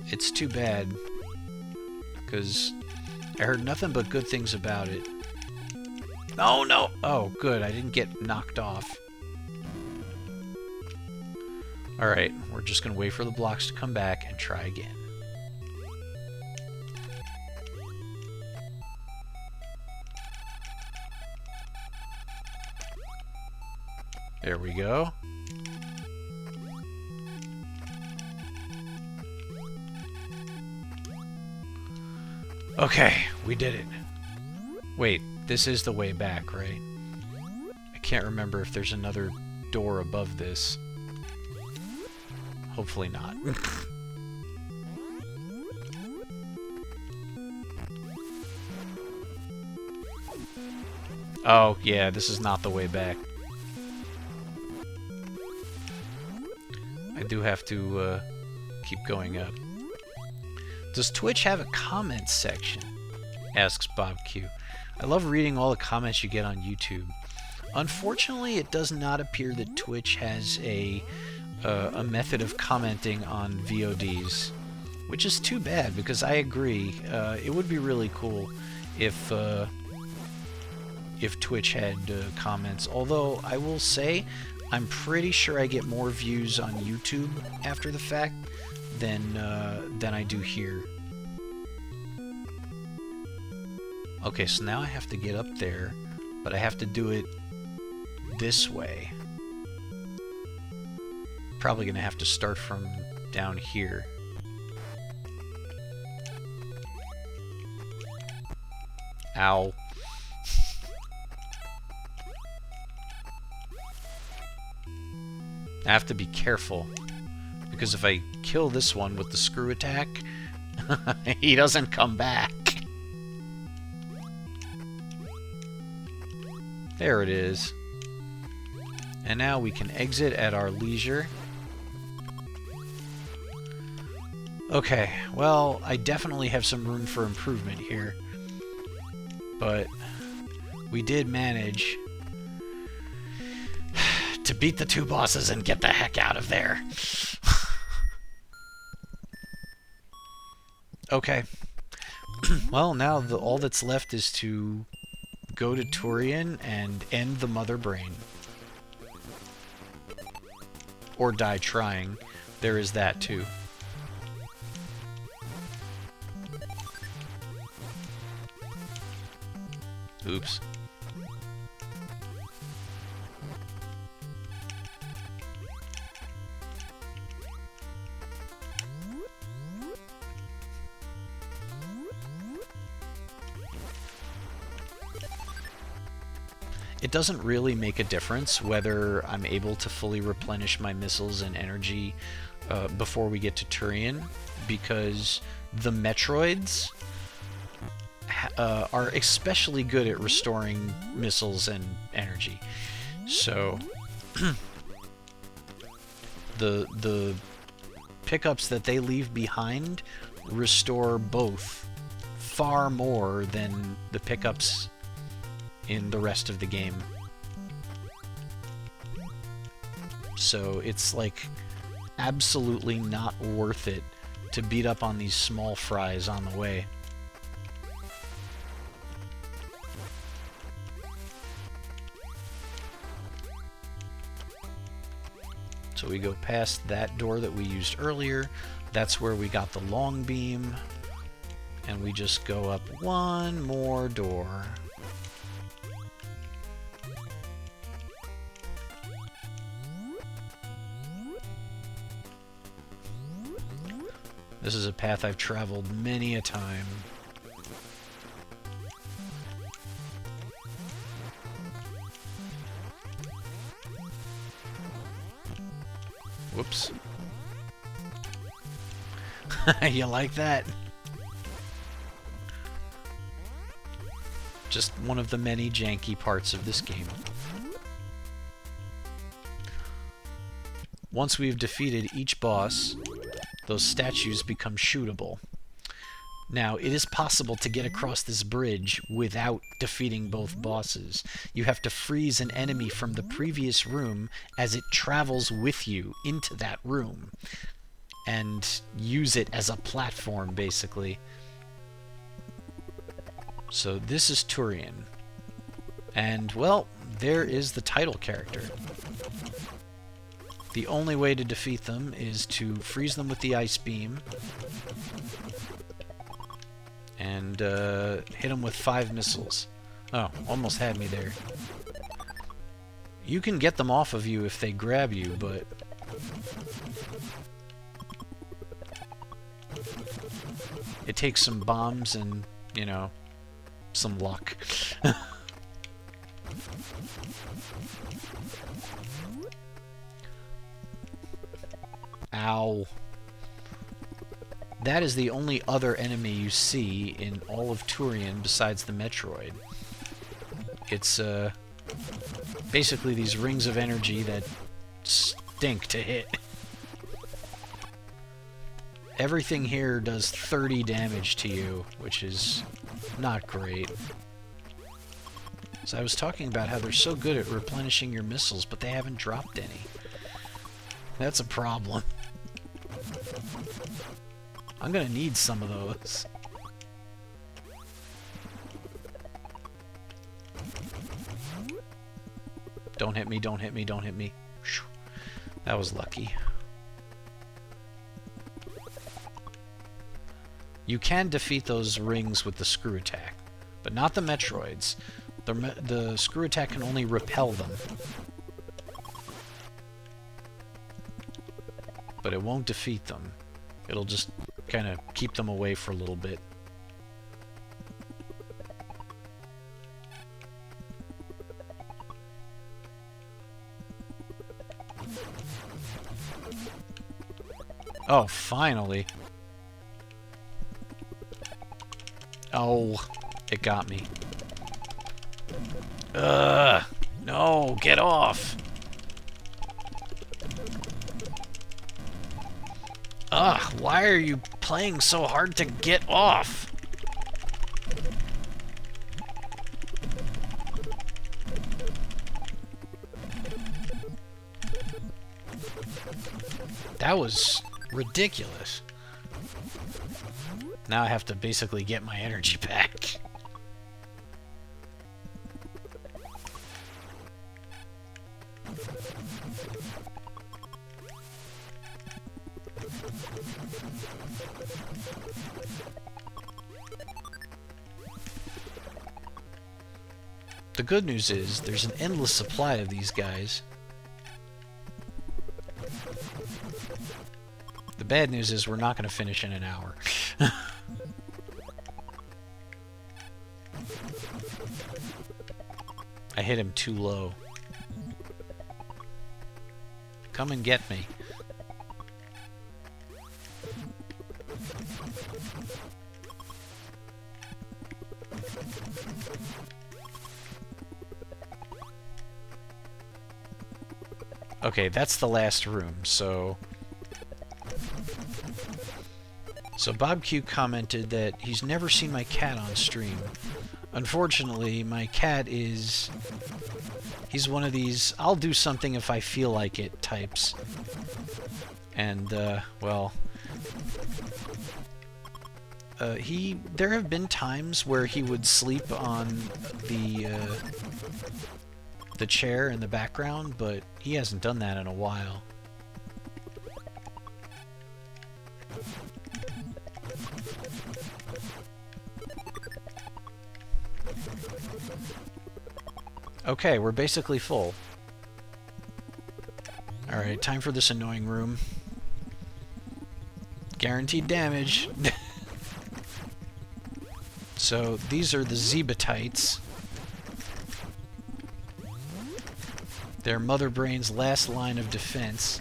It's too bad, because I heard nothing but good things about it. Oh, no! Oh, good, I didn't get knocked off. Alright, we're just going to wait for the blocks to come back and try again. There we go. Okay, we did it. Wait, this is the way back, right? I can't remember if there's another door above this. Hopefully not. Oh, yeah, this is not the way back. I do have to keep going up. Does Twitch have a comments section? Asks Bob Q. I love reading all the comments you get on YouTube. Unfortunately, it does not appear that Twitch has a method of commenting on VODs, which is too bad because I agree. It would be really cool if Twitch had comments. Although I will say, I'm pretty sure I get more views on YouTube after the fact than I do here. Okay, so now I have to get up there, but I have to do it this way. Probably gonna have to start from down here. Ow. I have to be careful, because if I kill this one with the screw attack, he doesn't come back. There it is. And now we can exit at our leisure. Okay, well, I definitely have some room for improvement here. But we did manage to beat the 2 bosses and get the heck out of there. Okay. Well, now all that's left is to go to Turian and end the Mother Brain. Or die trying. There is that, too. Oops. It doesn't really make a difference whether I'm able to fully replenish my missiles and energy before we get to Turian, because the Metroids are especially good at restoring missiles and energy. So the pickups that they leave behind restore both far more than the pickups in the rest of the game. So it's like absolutely not worth it to beat up on these small fries on the way. So we go past that door that we used earlier. That's where we got the long beam. And we just go up one more door. This is a path I've traveled many a time. Whoops. You like that? Just one of the many janky parts of this game. Once we've defeated each boss, those statues become shootable. Now, it is possible to get across this bridge without defeating both bosses. You have to freeze an enemy from the previous room as it travels with you into that room, and use it as a platform, basically. So this is Turian. And, well, there is the title character. The only way to defeat them is to freeze them with the ice beam and hit them with 5 missiles. Oh, almost had me there. You can get them off of you if they grab you, but it takes some bombs and, you know, some luck. Ow. That is the only other enemy you see in all of Turian besides the Metroid. It's basically these rings of energy that stink to hit. Everything here does 30 damage to you, which is not great. So I was talking about how they're so good at replenishing your missiles, but they haven't dropped any. That's a problem. I'm gonna need some of those. Don't hit me, don't hit me, don't hit me. That was lucky. You can defeat those rings with the screw attack, but not the Metroids. The screw attack can only repel them. But it won't defeat them. It'll just kind of keep them away for a little bit. Oh, finally. Oh, it got me. Ugh! No, get off! Ugh, why are you playing so hard to get off? That was ridiculous. Now I have to basically get my energy back. The good news is, there's an endless supply of these guys. The bad news is, we're not going to finish in an hour. I hit him too low. Come and get me. Okay, that's the last room, so So Bob Q commented that he's never seen my cat on stream. Unfortunately, my cat is... He's one of these, I'll do something if I feel like it types. And, well... there have been times where he would sleep on the chair in the background, but he hasn't done that in a while. Okay, we're basically full. Alright, time for this annoying room. Guaranteed damage. So, these are the Zebatites. They're Mother Brain's last line of defense.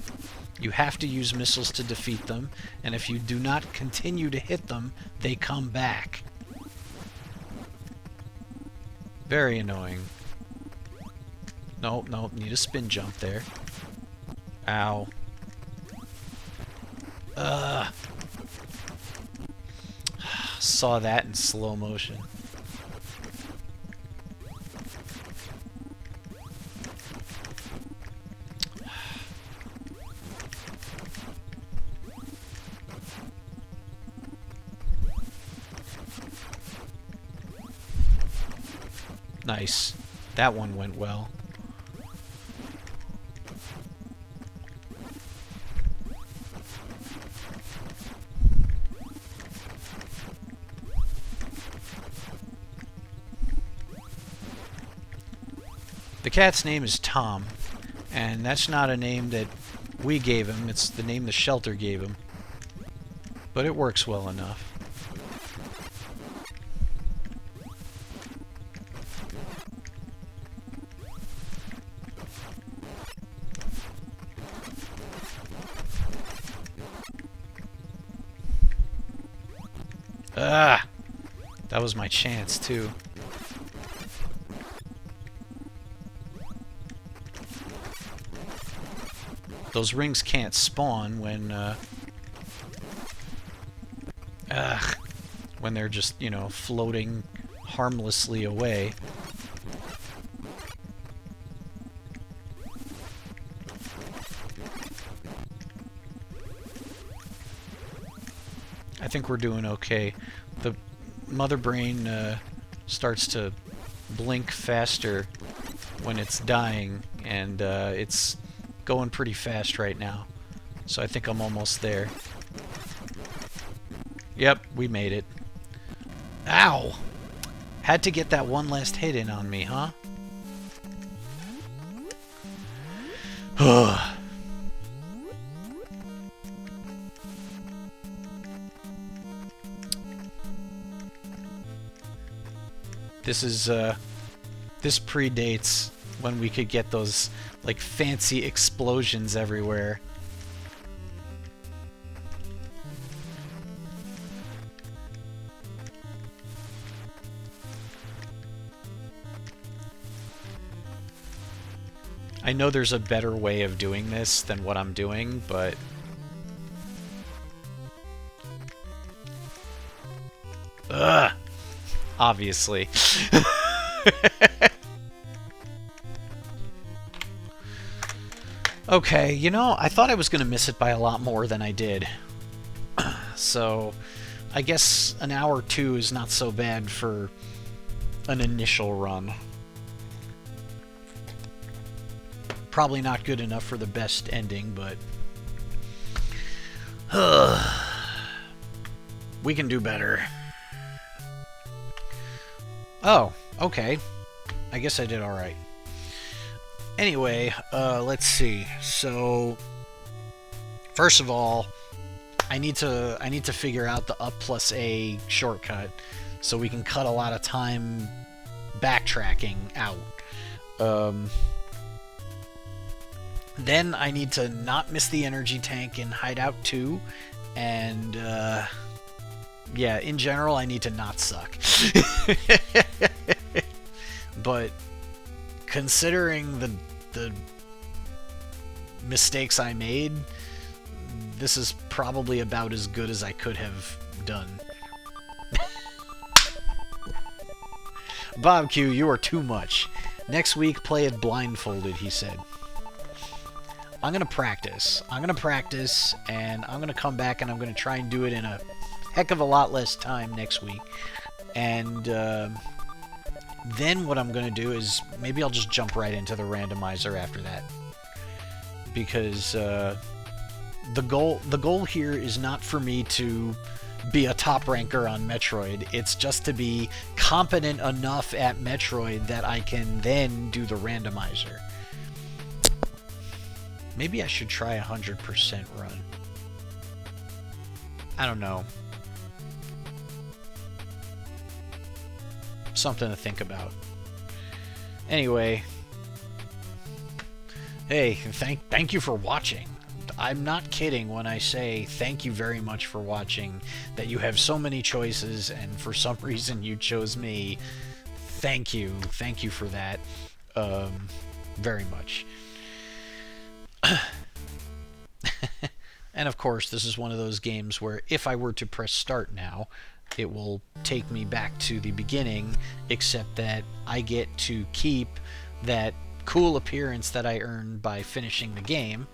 You have to use missiles to defeat them, and if you do not continue to hit them, they come back. Very annoying. Nope, nope, need a spin jump there. Ow. Ugh. Saw that in slow motion. Nice. That one went well. The cat's name is Tom, and that's not a name that we gave him, it's the name the shelter gave him. But it works well enough. Ah! That was my chance, too. Those rings can't spawn when, when they're just, you know, floating harmlessly away. I think we're doing okay. The Mother Brain starts to blink faster when it's dying, and it's going pretty fast right now. So I think I'm almost there. Yep, we made it. Ow! Had to get that one last hit in on me, huh? This is, this predates when we could get those, like, fancy explosions everywhere. I know there's a better way of doing this than what I'm doing, but... Ugh! Obviously. Okay, you know, I thought I was going to miss it by a lot more than I did. So, I guess an hour or two is not so bad for an initial run. Probably not good enough for the best ending, but... we can do better. Oh, okay. I guess I did alright. Anyway, let's see. So, first of all, I need to figure out the up plus A shortcut so we can cut a lot of time backtracking out. Then I need to not miss the energy tank in Hideout 2, and yeah, in general, I need to not suck. But considering the mistakes I made, this is probably about as good as I could have done. Bob Q, you are too much. Next week, play it blindfolded, he said. I'm going to practice. And I'm going to come back and I'm going to try and do it in a heck of a lot less time next week. And then what I'm going to do is maybe I'll just jump right into the randomizer after that. Because the goal here is not for me to be a top ranker on Metroid. It's just to be competent enough at Metroid that I can then do the randomizer. Maybe I should try a 100% run. I don't know. Something to think about. Anyway, hey, thank you for watching. I'm not kidding when I say thank you very much for watching, that you have so many choices and for some reason you chose me. Thank you for that very much. And of course, this is one of those games where if I were to press start now, it will take me back to the beginning, except that I get to keep that cool appearance that I earned by finishing the game.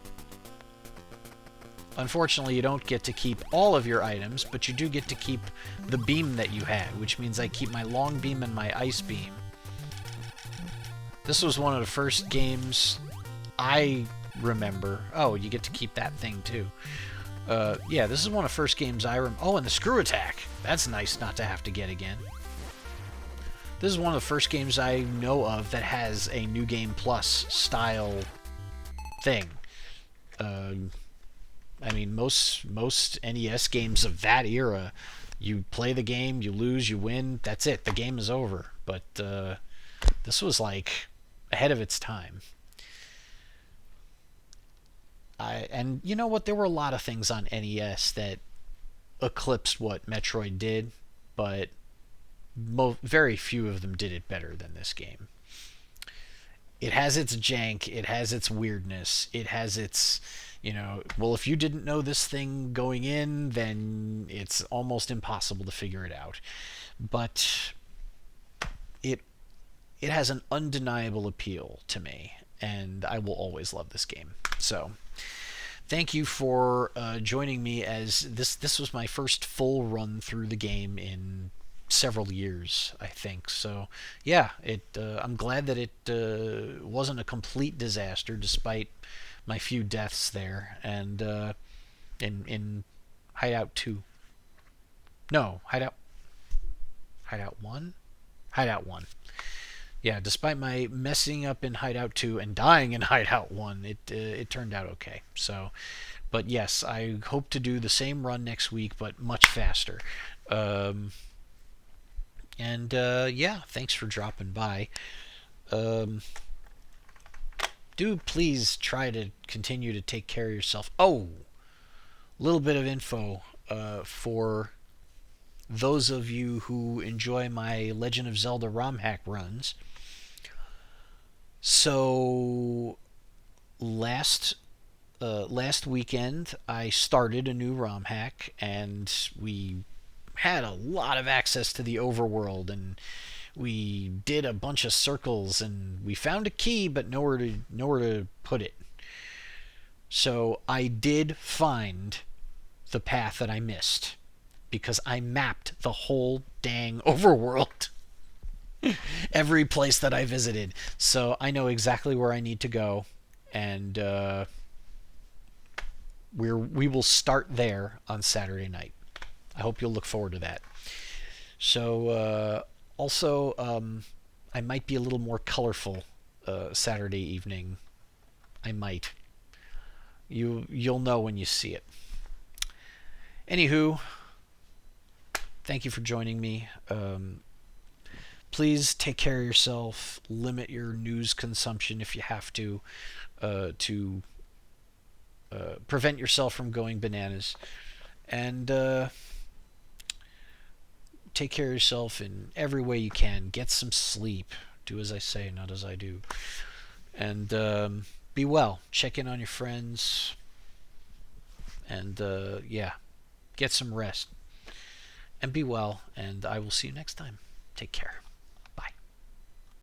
Unfortunately, you don't get to keep all of your items, but you do get to keep the beam that you had, which means I keep my long beam and my ice beam. This was one of the first games I remember. Oh, you get to keep that thing too. Yeah, this is one of the first games I remember. Oh, and the screw attack. That's nice not to have to get again. This is one of the first games I know of that has a New Game Plus style thing. I mean, most NES games of that era, you play the game, you lose, you win, that's it. The game is over. But this was like ahead of its time. And you know what? There were a lot of things on NES that eclipsed what Metroid did, but very few of them did it better than this game. It has its jank, it has its weirdness, it has its, you know, well, if you didn't know this thing going in, then it's almost impossible to figure it out. But it has an undeniable appeal to me, and I will always love this game. So, thank you for joining me, as this was my first full run through the game in several years, I think. So, yeah, I'm glad that it wasn't a complete disaster, despite my few deaths there. And in Hideout 2. No, Hideout 1? Hideout 1. Yeah, despite my messing up in Hideout 2 and dying in Hideout 1, it turned out okay. So, but yes, I hope to do the same run next week, but much faster. Yeah, thanks for dropping by. Do please try to continue to take care of yourself. Oh, a little bit of info for those of you who enjoy my Legend of Zelda ROM hack runs. So last weekend I started a new ROM hack, and we had a lot of access to the overworld, and we did a bunch of circles, and we found a key but nowhere to put it. So I did find the path that I missed, because I mapped the whole dang overworld. Every place that I visited. So I know exactly where I need to go, and we will start there on Saturday night. I hope you'll look forward to that. So also, I might be a little more colorful Saturday evening. I might. You'll know when you see it. Anywho, thank you for joining me. Please take care of yourself. Limit your news consumption if you have to prevent yourself from going bananas. And take care of yourself in every way you can. Get some sleep. Do as I say, not as I do. And be well. Check in on your friends. And yeah, get some rest. and be well, and I will see you next time. Take care.